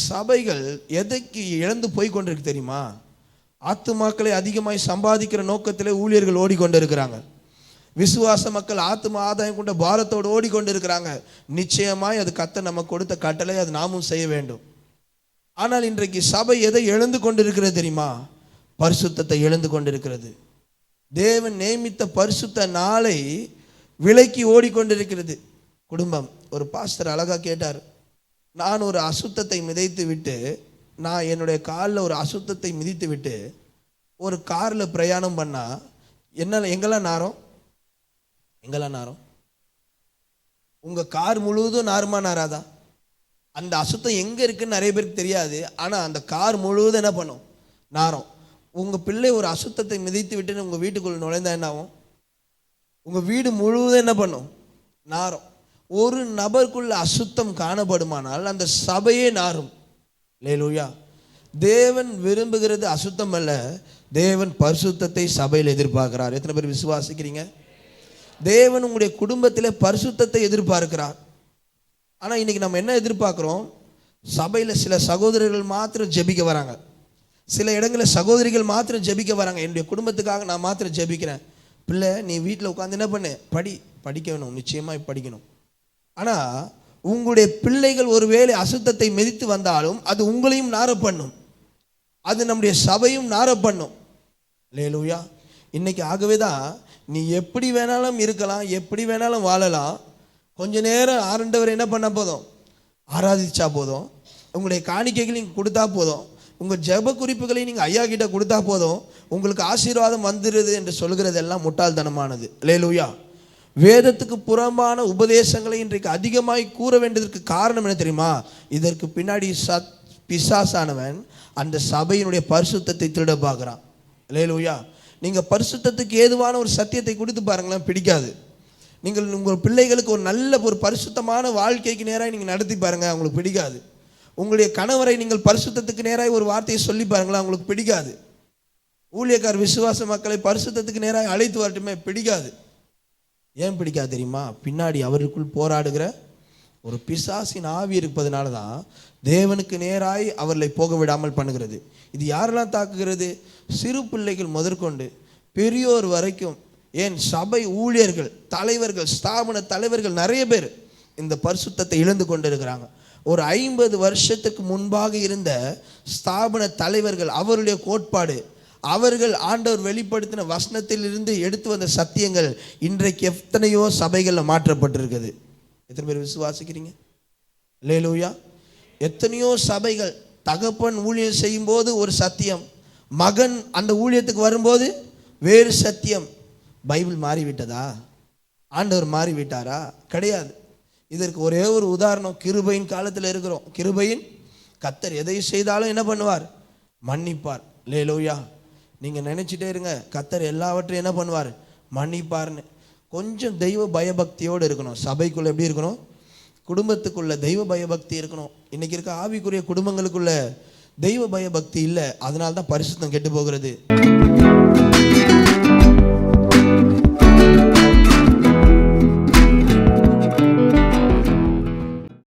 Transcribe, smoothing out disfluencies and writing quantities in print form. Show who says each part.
Speaker 1: சபைகள் எதைக்கு இழந்து போய் கொண்டிருக்கு தெரியுமா? ஆத்துமாக்களை அதிகமாய் சம்பாதிக்கிற நோக்கத்திலே ஊழியர்கள் ஓடிக்கொண்டிருக்கிறாங்க. விசுவாச மக்கள் ஆத்தும ஆதாயம் கொண்ட பாரத்தோடு ஓடிக்கொண்டிருக்கிறாங்க. நிச்சயமாய் அது கர்த்தர் நமக்கு கொடுத்த கட்டளை, அது நாமும் செய்ய வேண்டும். ஆனால் இன்றைக்கு சபை எதை இழந்து கொண்டிருக்கிறது தெரியுமா? பரிசுத்தத்தை இழந்து கொண்டிருக்கிறது. தேவன் நியமித்த பரிசுத்த நாளை விலக்கி ஓடிக்கொண்டிருக்கிறது குடும்பம். ஒரு பாஸ்டர் அழகா கேட்டார், நான் ஒரு அசுத்தத்தை மிதித்து விட்டு, நான் என்னுடைய காலில் ஒரு அசுத்தத்தை மிதித்து விட்டு ஒரு காரில் பிரயாணம் பண்ணால் எங்கெல்லாம் நாரும்? உங்கள் கார் முழுவதும் நாருமா நாராதா? அந்த அசுத்தம் எங்கே இருக்குன்னு நிறைய பேருக்கு தெரியாது. ஆனால் அந்த கார் முழுவதும் என்ன பண்ணும்? நாரும். உங்கள் பிள்ளை ஒரு அசுத்தத்தை மிதித்து விட்டு உங்கள் வீட்டுக்குள்ளே நுழைந்தா என்ன ஆகும்? உங்கள் வீடு முழுவதும் என்ன பண்ணும்? நாரும். ஒரு நபருக்குள்ள அசுத்தம் காணப்படுமானால் அந்த சபையே நாரும். அல்லேலூயா. தேவன் விரும்புகிறது அசுத்தம் அல்ல, தேவன் பரிசுத்தத்தை சபையில் எதிர்பார்க்கிறார். எத்தனை பேர் விசுவாசிக்கிறீங்க? தேவன் உங்களுடைய குடும்பத்தில் பரிசுத்தத்தை எதிர்பார்க்கிறார். ஆனால் இன்னைக்கு நம்ம என்ன எதிர்பார்க்குறோம்? சபையில் சில சகோதரர்கள் மாத்திரம் ஜெபிக்க வராங்க, சில இடங்களில் சகோதரிகள் மாத்திரம் ஜெபிக்க வராங்க. என்னுடைய குடும்பத்துக்காக நான் மாத்திரம் ஜெபிக்கிறேன். பிள்ளை, நீ வீட்டில் உட்காந்து என்ன பண்ணு? படிக்க வேணும், நிச்சயமாக படிக்கணும். ஆனால் உங்களுடைய பிள்ளைகள் ஒருவேளை அசுத்தத்தை மிதித்து வந்தாலும் அது உங்களையும் நார பண்ணும், அது நம்முடைய சபையும் நார பண்ணும். அல்லேலூயா. இன்னைக்கு ஆகவே தான் நீ எப்படி வேணாலும் இருக்கலாம், எப்படி வேணாலும் வாழலாம். கொஞ்ச நேரம் ஆண்டவர் என்ன பண்ண போதும்? ஆராதிச்சா போதும். உங்களுடைய காணிக்கைகளை நீங்கள் கொடுத்தா போதும், உங்கள் ஜெப குறிப்புகளை நீங்கள் ஐயா கிட்ட கொடுத்தா போதும், உங்களுக்கு ஆசீர்வாதம் வந்துடுது என்று சொல்கிறதெல்லாம் முட்டாள்தனமானது. அல்லேலூயா. வேதத்துக்கு புறம்பான உபதேசங்களை இன்றைக்கு அதிகமாய் கூற வேண்டியதற்கு காரணம் என்ன தெரியுமா? இதற்கு பின்னாடி பிசாசானவன் அந்த சபையினுடைய பரிசுத்தத்தை திருட பார்க்குறான். அல்லேலூயா. நீங்கள் பரிசுத்தத்துக்கு ஏதுவான ஒரு சத்தியத்தை கொடுத்து பாருங்களேன், பிடிக்காது. நீங்கள் உங்கள் பிள்ளைகளுக்கு ஒரு நல்ல ஒரு பரிசுத்தமான வாழ்க்கைக்கு நேராக நீங்கள் நடத்தி பாருங்கள், அவங்களுக்கு பிடிக்காது. உங்களுடைய கணவரை நீங்கள் பரிசுத்தத்துக்கு நேராக ஒரு வார்த்தையை சொல்லி பாருங்களேன், அவங்களுக்கு பிடிக்காது. ஊழியக்கார விசுவாச மக்களை பரிசுத்தத்துக்கு நேராக அழைத்து வரட்டுமே, பிடிக்காது. ஏன் பிடிக்காது தெரியுமா? பின்னாடி அவருக்குள் போராடுகிற ஒரு பிசாசின் ஆவி இருப்பதனால தான் தேவனுக்கு நேராய் அவர்களை போக விடாமல் பண்ணுகிறது. இது யாரெல்லாம் தாக்குகிறது? சிறு பிள்ளைகள் முதற்கொண்டு பெரியோர் வரைக்கும், ஏன் சபை ஊழியர்கள், தலைவர்கள், ஸ்தாபன தலைவர்கள் நிறைய பேர் இந்த பரிசுத்தத்தை இழந்து கொண்டிருக்கிறாங்க. ஒரு 50 வருஷத்துக்கு முன்பாக இருந்த ஸ்தாபன தலைவர்கள், அவருடைய கோட்பாடு, அவர்கள் ஆண்டவர் வெளிப்படுத்தின வசனத்திலிருந்து எடுத்து வந்த சத்தியங்கள் இன்றைக்கு எத்தனையோ சபைகளில் மாற்றப்பட்டிருக்குது. எத்தனை பேர் விசுவாசிக்கிறீங்க? அல்லேலூயா. எத்தனையோ சபைகள் தகப்பன் ஊழியம் செய்யும் போது ஒரு சத்தியம், மகன் அந்த ஊழியத்துக்கு வரும்போது வேறு சத்தியம். பைபிள் மாறிவிட்டதா? ஆண்டவர் மாறிவிட்டாரா? கிடையாது. இதற்கு ஒரே ஒரு உதாரணம், கிருபையின் காலத்தில் இருக்கிறோம். கிருபையின் கர்த்தர் எதை செய்தாலும் என்ன பண்ணுவார்? மன்னிப்பார். அல்லேலூயா. நீங்கள் நினச்சிட்டே இருங்க, கர்த்தர் எல்லாவற்றையும் என்ன பண்ணுவார்? மன்னிப்பார்னு. கொஞ்சம் தெய்வ பயபக்தியோடு இருக்கணும். சபைக்குள்ளே எப்படி இருக்கணும்? குடும்பத்துக்குள்ள தெய்வ பயபக்தி இருக்கணும். இன்றைக்கி இருக்க ஆவிக்குரிய குடும்பங்களுக்குள்ள தெய்வ பயபக்தி இல்லை, அதனால தான் பரிசுத்தம் கெட்டு போகிறது.